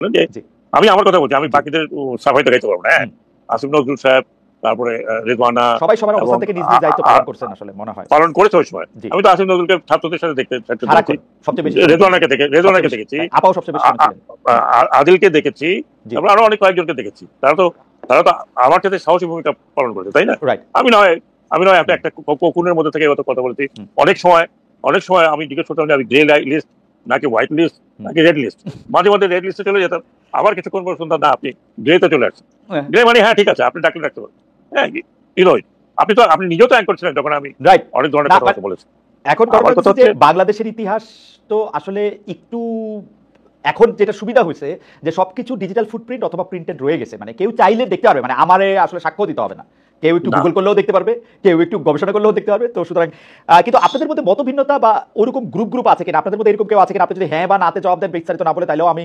যে আমি আমার কথা বলছি, আমি বাকিদের সাফাই তো গাইতে পারবো না। হ্যাঁ, আসিফ নজরুল সাহেব, তারপরে রেজওয়ানা, সবাই সবার অবস্থান থেকে নিজ নিজ দায়িত্ব পালন করছেন, আসলে মনে হয় পালন করেছে ওই সময়। আমি তো আসিফ নজরুলকে ছাত্রদের সাথে দেখতে সবচেয়ে বেশি, রেজওয়ানাকে দেখেছি, আপাও সবচেয়ে বেশি আদিলকে দেখেছি, তারপর আরো অনেক কয়েকজনকে দেখেছি। তারা তো আমার সাথে সাহসী ভূমিকা পালন করেছে, তাই না? আমি নয় একটা কোকুনের মধ্যে থেকে কথা বলেছি। অনেক সময় আমি জিজ্ঞেস করতাম যে আমি গ্রে লিস্ট নাকি হোয়াইট লিস্ট নাকি রেড লিস্ট। মাঝে মাঝে রেড লিস্টে চলে যেতাম, আবার কিছুক্ষণ পর শুনতাম না আপনি গ্রেতে চলে আসছেন। গ্রে মানে হ্যাঁ ঠিক আছে, আপনি ডাকলে রাখতে পারেন। হ্যাঁ, আপনি নিজেও তো অ্যাঙ্কর ছিলেন যখন আমি অনেক ধরনের কথা বলেছি। এখন বাংলাদেশের ইতিহাস তো আসলে একটু এখন যেটা সুবিধা হয়েছে যে সবকিছু ডিজিটাল ফুটপ্রিন্ট অথবা প্রিন্টেড রয়ে গেছে, মানে কেউ চাইলে দেখতে পারবে, মানে আমারে আসলে সাক্ষ্য দিতে হবে না, কেউ একটু গুগল করলেও দেখতে পারবে, কেউ একটু গবেষণা করলেও দেখতে পারবে। তো সুতরাং কিন্তু আপনাদের মধ্যে মতভিন্নতা বা ওরকম গ্রুপ আছে কিনা, আপনাদের মধ্যে এরকম কেউ আছে কিনা, আপনি যদি হ্যাঁ বা নাতে জবাব দেন, বিস্তারিত না বলে, তাইলেও আমি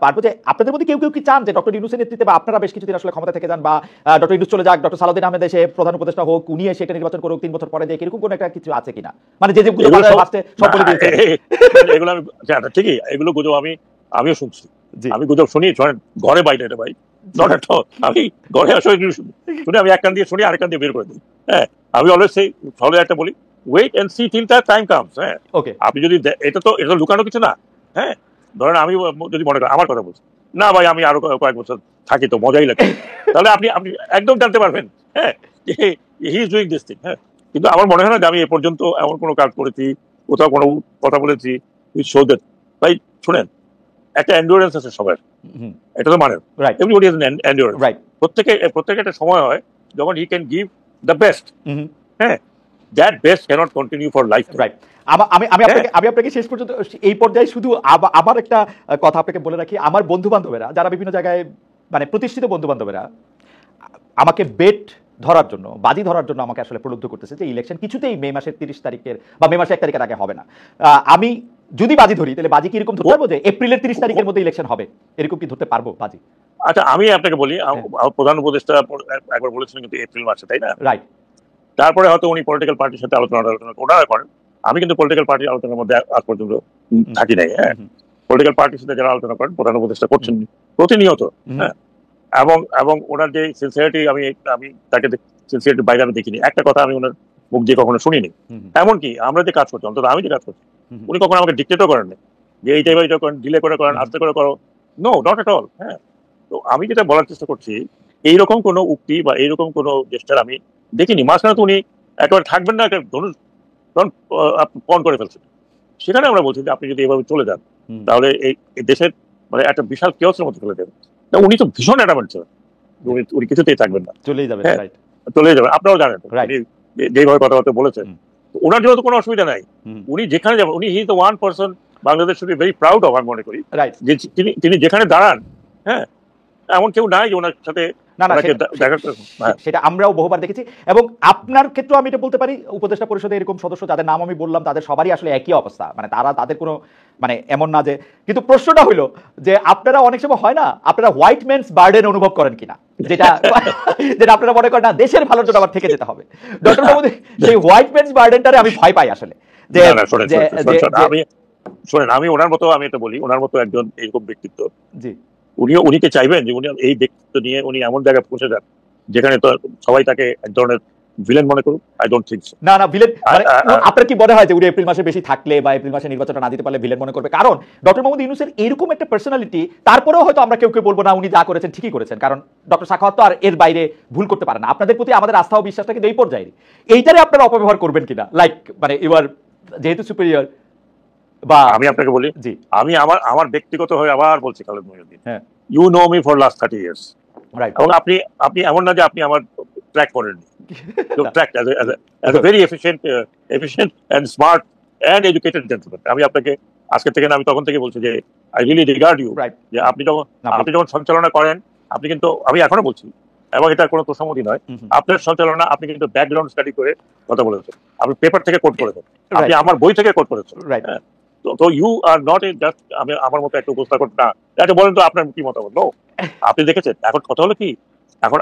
পারবো যে আপনাদের মধ্যে কেউ কি চান যে ডক্টর ইউনূসের নেতৃত্বে বা আপনারা বেশ কিছুদিন আসলে ক্ষমতা থেকে যান, বা ডক্টর ইউনূস চলে যাক, ডক্টর সালাউদ্দিন আহমেদ এসে প্রধান উপদেষ্টা হোক, উনি এসে এটা নির্বাচন করুক 3 বছর পরে দিয়ে, এরকম কোনো একটা কিছু আছে কিনা? মানে যে সব বলে দিয়েছে এগুলো আমি ঠিকই, এগুলো গুজব আমিও শুনছি। আমি গুজব শুনি ঘরে বাইরে রে ভাই, আমি ঘরে আসলে শুনি, আমি এক কান দিয়ে শুনি আরেক কান দিয়ে বের করে দিই। হ্যাঁ, আমি অলওয়েজ ফলো একটা বলি, wait and see till the time comes. হ্যাঁ, আপনি যদি এটা তো লুকানো কিছু না। হ্যাঁ, ধরেন আমি যদি মনে করেন আমার কথা বলছি, না ভাই আমি আরো কয়েক বছর থাকি তো মজাই লাগে, তাহলে আপনি একদম জানতে পারবেন হ্যাঁ he is doing this thing. হ্যাঁ, কিন্তু আমার মনে হয় না যে আমি এ পর্যন্ত এমন কোনো কাজ করেছি, কোথাও কোনো কথা বলেছি ভাই। শুনেন, একটা এন্ডুরেন্স আছে সবার, এটা তো মানে এভরিবডি হ্যাজ অ্যান এন্ডুরেন্স। প্রত্যেকে একটা সময় হয় যখন he can give the best. হ্যাঁ, that best cannot continue for life. Right. আমি আপনাকে শেষ পর্যন্ত এই পর্যায়ে শুধু আবার একটা কথা আপনাকে বলে রাখি, আমার বন্ধু বান্ধবেরা যারা বিভিন্ন জায়গায় মানে প্রতিষ্ঠিত বন্ধু বান্ধবেরা আমাকে বেট ধরার জন্য, বাজি ধরার জন্য আমাকে আসলে প্রলুব্ধ করতেছে যে ইলেকশন কিছুতেই মে মাসের 30 তারিখের বা মে মাসের 1 তারিখের আগে হবে না। আমি যদি বাজি ধরি, তাহলে বাজি কি এরকম ধরতে পারবো যে এপ্রিলের 30 তারিখের মধ্যে ইলেকশন হবে, এরকম কি ধরতে পারবো বাজি? আচ্ছা, আমি আপনাকে বলি, প্রধান উপদেষ্টা একবার বলেছিলেন কিন্তু এপ্রিল মাসে, তাই না? রাইট। তারপরে হয়তো উনি পলিটিক্যাল পার্টির সাথে আলোচনা ওনারা করেন। আমি কিন্তু পলিটিক্যাল পার্টির আলোচনার মধ্যে আজ পর্যন্ত থাকি নাই। হ্যাঁ, পলিটিক্যাল পার্টির সাথে যারা আলোচনা করেন প্রধান উপদেষ্টা করছেন প্রতিনিয়ত। হ্যাঁ, এবং ওনার যে সিনসিয়ারিটি, আমি তাকে সিনসিয়ারিটির বাইরে আমি দেখিনি। একটা কথা আমি ওনার মুখ দিয়ে কখনো শুনিনি। এমনকি আমরা যে কাজ করছি, অন্তত আমি যে কাজ করছি, উনি কখনো আমাকে ডিক্টেটও করেন না যে এইটা করেন, ডিলে করে করেন, আস্তে করে করো। No, not at all. হ্যাঁ, তো আমি যেটা বলার চেষ্টা করছি, এইরকম কোনো উক্তি বা এইরকম কোনো জেস্টার আমি দেখিনি। মাঝখানে তো উনি একেবারে থাকবেন না, ধনুষ পণ করে ফেলছেন। সেখানে আমরা বলছি যে আপনি যদি এভাবে চলে যান, তাহলে এই দেশের মানে একটা বিশাল কেওসের মধ্যে চলে যাবেন। উনি তো ভীষণ অ্যাডামেন্ট ছিলেন, উনি কিছুতেই থাকবেন না, চলেই যাবেন। আপনারাও জানেন যেভাবে কথাবার্তা বলেছেন, ওনার জন্য তো কোনো অসুবিধা নাই। উনি যেখানে যাবেন, উনি he is the one person Bangladesh should be very proud of, আমি মনে করি যে তিনি যেখানে দাঁড়ান, হ্যাঁ, এমন কেউ নাই যে ওনার সাথে সেটা আমরাও বহুবার দেখেছি। এবং আপনার ক্ষেত্রে আমি এটা বলতে পারি, উপদেষ্টা পরিষদে এরকম সদস্য যাদের নাম আমি বললাম তাদের সবারই আসলে একই অবস্থা, মানে তাদের কোনো মানে এমন না যে, কিন্তু প্রশ্নটা হইলো যে আপনারা অনেক সময় হয় না, আপনারা হোয়াইট ম্যানস বার্ডেন অনুভব করেন কিনা, যেটা আপনারা মনে করেন না দেশের ভালোর জন্য আবার থেকে যেতে হবে। ডক্টর মাহমুদ, সেই হোয়াইট ম্যানস বার্ডেনটারে আমি ভয় পাই আসলে। যে শোনেন, আমি ওনার মতো, আমি এটা বলি, ওনার মতো একজন এরকম ব্যক্তিত্ব, জি, উনিকে চাইবেন যে উনি এই ব্যক্তিত্ব নিয়ে উনি এমন জায়গায় পৌঁছে যান যেখানে তো সবাই তাকে এক ধরনের ভিলেন মনে করুক? I don't think so. না ভিলেন মানে আপনার কি মনে হয় যে উনি এপ্রিল মাসে বেশি থাকলে বা এপ্রিল মাসে নির্বাচনটা না দিতে পারলে ভিলেন মনে করবে? কারণ ডক্টর মোহাম্মদ ইউনূসের এরকম একটা পার্সোনালিটি, তারপরেও হয়তো আমরা কেউ বলবো না উনি যা করেছেন ঠিকই করেছেন, কারণ ডক্টর সাখাওয়াত তো আর এর বাইরে ভুল করতে পারে না। আপনাদের প্রতি আমাদের আস্থা ও বিশ্বাসটা কিন্তু এই পর্যায়ে, এইটারে আপনারা অপব্যবহার করবেন কিনা? লাইক মানে ইউর যেহেতু সুপিরিয়র। বা আমি আপনাকে বলি, জি, আমি আমার ব্যক্তিগত হয়ে আবার বলছি, খালেদ মহিউদ্দিন, হ্যাঁ, you know me for last 30 years, right. এবং আপনি এমন না যে আপনি আমার ট্র্যাক করেননি। You tracked as a very efficient and smart and educated gentleman. আমি আপনাকে আজকে থেকে না, আমি তখন থেকে বলছি যে I really regard you, যে আপনি যখন সঞ্চালনা করেন, আপনি কিন্তু, আমি এখনো বলছি এবং এটা কোনো তোষামোদী নয়, আপনার সঞ্চালনা আপনি কিন্তু ব্যাকগ্রাউন্ড স্টাডি করে কথা বলেছেন, আপনি পেপার থেকে কোট করেছেন, আপনি আমার বই থেকে কোট করেছেন, রাইট। তো you are not a just আমার মতো একটা উপস্থাপক না। এটা বলেন তো আপনার কি মতামত? নো, আপনি দেখেছেন। এখন কথা হলো কি, এখন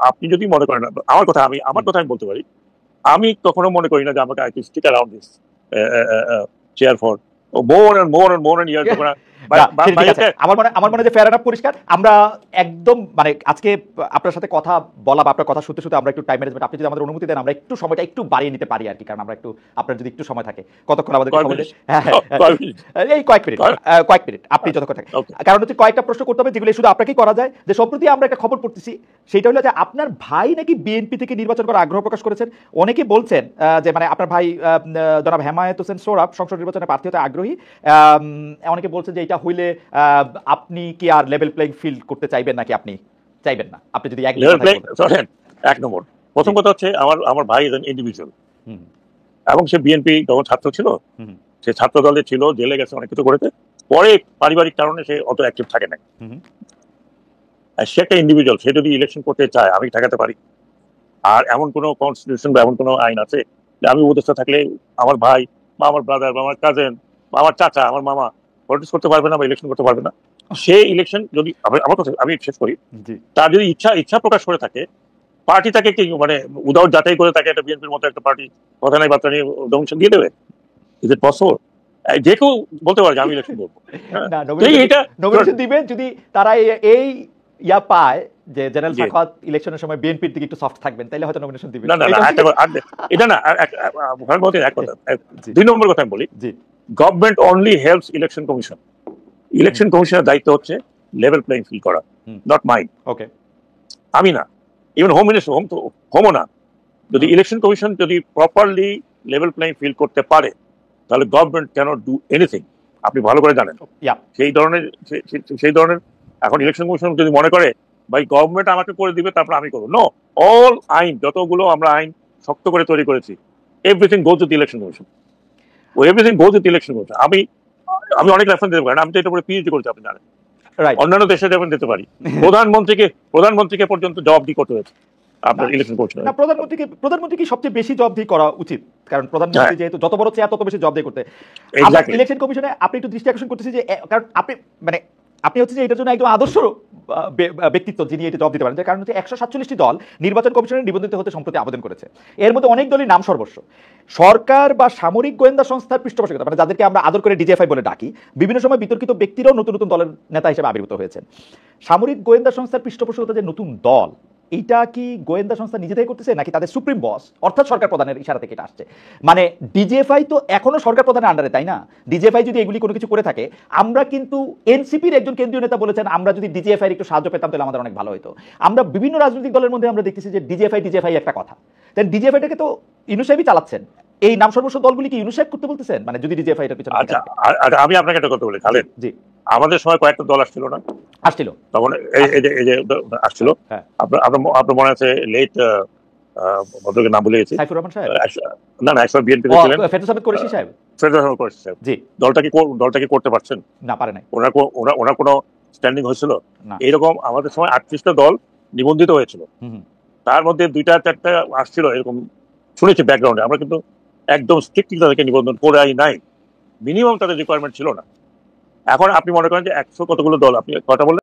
আপনি যদি মনে করেন আমার কথা, আমি বলতে পারি, আমি কখনো মনে করি না যে আমাকে I can stick around this chair for more and years. আমার মনে হয় ফেয়ার এনাফ পরিষ্কার। আমরা একদম মানে আজকে আপনার সাথে কথা বলা বা আপনার কথা শুনতে শুনতে আমরা একটু টাইম ম্যানেজমেন্ট, আপনি যদি আমাদের অনুমতি দেন আমরা একটু সময়টা একটু বাড়িয়ে নিতে পারি আর কি, কারণ আমরা একটু আপনার যদি একটু সময় থাকে কতক্ষণ আমাদের এই কয়েক মিনিট আপনি যতক্ষণ থাকে, কারণ হচ্ছে কয়েকটা প্রশ্ন করতে হবে যেগুলো শুধু আপনাকেই করা যায়। যে সম্প্রতি আমরা একটা খবর পড়তেছি সেটা হলো যে আপনার ভাই নাকি বিএনপি থেকে নির্বাচন করার আগ্রহ প্রকাশ করেছেন। অনেকে বলছেন যে মানে আপনার ভাই জনাব হেমায়েত হোসেন সোহরাব সংসদ নির্বাচনে প্রার্থী হতে আগ্রহী। অনেকে বলছেন যে এটা হইলে আপনি কি আর লেভেল প্লেইং ফিল্ড করতে চাইবেন নাকি আপনি চাইবেন না? আপনি যদি এক নম্বর প্রথম কথা হচ্ছে আমার ভাই একজন ইন্ডিভিজুয়াল এবং সে বিএনপি যখন ছাত্র ছিল সে ছাত্র দলে ছিল, জেলে গেছে, অনেক কিছু করেছে, পরে পারিবারিক কারণে সে অত অ্যাক্টিভ থাকে না। সে একটা ইন্ডিভিজুয়াল, সে যদি ইলেকশন করতে চায় আমি ঠেকাতে পারি? আর এমন কোনো কনস্টিটিউশন বা এমন কোনো আইন আছে যে আমি উপদেষ্টা থাকলে আমার ভাই বা আমার ব্রাদার বা আমার কাজেন বা আমার চাচা আমার মামা পলিটিক্স করতে পারবে না বা ইলেকশন করতে পারবে না? সে ইলেকশন যদি আমার কথা আমি শেষ করি, তার যদি ইচ্ছা প্রকাশ করে থাকে, পার্টি তাকে কি মানে উদাউট যাচাই করে তাকে একটা বিএনপির মতো একটা পার্টি কথা নাই বার্তা নিয়ে ডোনেশন দিয়ে দেবে? Is it possible? যে কেউ বলতে পারে যে আমি ইলেকশন করবো, নমিনেশন দিবেন যদি তারা এই ইয়া পায় যে জেনারেল সাখাওয়াত ইলেকশনের সময় বিএনপির দিকে একটু সফট থাকবেন, তাইলে হয়তো নমিনেশন দিবেন। না এটা না, এক কথা। 2 নম্বর কথা আমি বলি, government only helps election commission. Election কমিশনের দায়িত্ব হচ্ছে লেভেল প্লেইং ফিল্ড করা, নট মাইন্ড। ওকে, আমি না, ইভেন হোম মিনিস্টার হোমও না। যদি ইলেকশন কমিশন যদি প্রপারলি লেভেল প্লেইং ফিল্ড করতে পারে তাহলে গভর্নমেন্ট ক্যানট ডু এনিথিং। আপনি ভালো করে জানেন সেই ধরনের এখন ইলেকশন কমিশন যদি মনে করে ভাই গভর্নমেন্ট আমাকে করে দিবে তারপর আমি করবো, নো, অল আইন যতগুলো আমরা আইন শক্ত করে তৈরি করেছি, everything goes with election commission, everything goes with election commission. আমি অনেক রেফারেন্স দিতে পারি, আমি তো এটা উপরে পিএইচডি করেছি, আপনি জানেন। অন্যান্য দেশে যেমন দিতে পারি, প্রধানমন্ত্রীকে পর্যন্ত জবাবদিহি করতে হয়েছে আপনার ইলেকশন কমিশন। প্রধানমন্ত্রীকে সবচেয়ে বেশি জবাবদিহি করা উচিত, কারণ প্রধানমন্ত্রী যেহেতু যত বড় চেয়ার তত বেশি জবাবদিহি করতে। ইলেকশন কমিশনে আপনি একটু দৃষ্টি আকর্ষণ করতেছি যে কারণ আপনি হচ্ছে যে এটার জন্য একদম আদর্শ ব্যক্তিত্ব যিনি এটা জবাব দিতে পারেন, কারণ হচ্ছে 147টি দল নির্বাচন কমিশনে নিবন্ধিত হতে সম্প্রতি আবেদন করেছে। এর মধ্যে অনেক দলই নাম সর্বস্ব। সরকার বা সামরিক গোয়েন্দা সংস্থার পৃষ্ঠপোষকতা, মানে যাদেরকে আমরা আদর করে ডিজিএফআই বলে ডাকি, বিভিন্ন সময় বিতর্কিত ব্যক্তিরাও নতুন নতুন দলের নেতা হিসেবে আবির্ভূত হয়েছেন। সামরিক গোয়েন্দা সংস্থার পৃষ্ঠপোষকতা যে নতুন দল, এইটা কি গোয়েন্দা সংস্থা নিজে থেকে করতেছে নাকি তাদের সুপ্রিম বস অর্থাৎ সরকার প্রধানের ইশারা থেকে এটা আসছে? মানে ডিজিএফআই তো এখনো সরকার প্রধানের আন্ডারে, তাই না? ডিজিএফআই যদি এগুলি কোনো কিছু করে থাকে, আমরা কিন্তু এনসিপির একজন কেন্দ্রীয় নেতা বলেছেন আমরা যদি ডিজিএফআই একটু সাহায্য পেতাম তাহলে আমাদের অনেক ভালো হতো। আমরা বিভিন্ন রাজনৈতিক দলের মধ্যে আমরা দেখতেছি যে ডিজিএফআই একটা কথা, তাই ডিজিএফআইটাকে তো ইউনূস সাহেবই চালাচ্ছেন। এই নাম সর্বস্ব দলগুলি কি ইউনূস সাহেব করতে বলতেছেন? মানে যদি ডিজিএফআই এর পিছনে। আচ্ছা, আমি আপনাকে একটা কথা বলি খালেদ, জি, আমাদের সময় কয়েকটা দল আসছিল না? আসছিল তখন এই যে আসছিল, আপনার মনে আছে লেট ভদ্রকে নাম ভুলে গেছি, সাইফুর রহমান সাহেব? না একসময় বিএনপি ছিলেন, ফেরদৌস আহমেদ কুরেশি সাহেব। জি, দলটাকে করতে পারছেন না? পারে নাই। ওনার কোনো স্ট্যান্ডিং হয়েছিল? এইরকম আমাদের সময় 38টা দল নিবন্ধিত হয়েছিল, তার মধ্যে 2-4টা আসছিল এরকম শুনেছি ব্যাকগ্রাউন্ডে। আমরা কিন্তু একদম স্ট্রিক্টলি তাদেরকে নিবন্ধন করাই নাই, মিনিমাম তাদের রিকোয়ারমেন্ট ছিল না। এখন আপনি মনে করেন যে 100 কতগুলো দল, আপনি কথা বললেন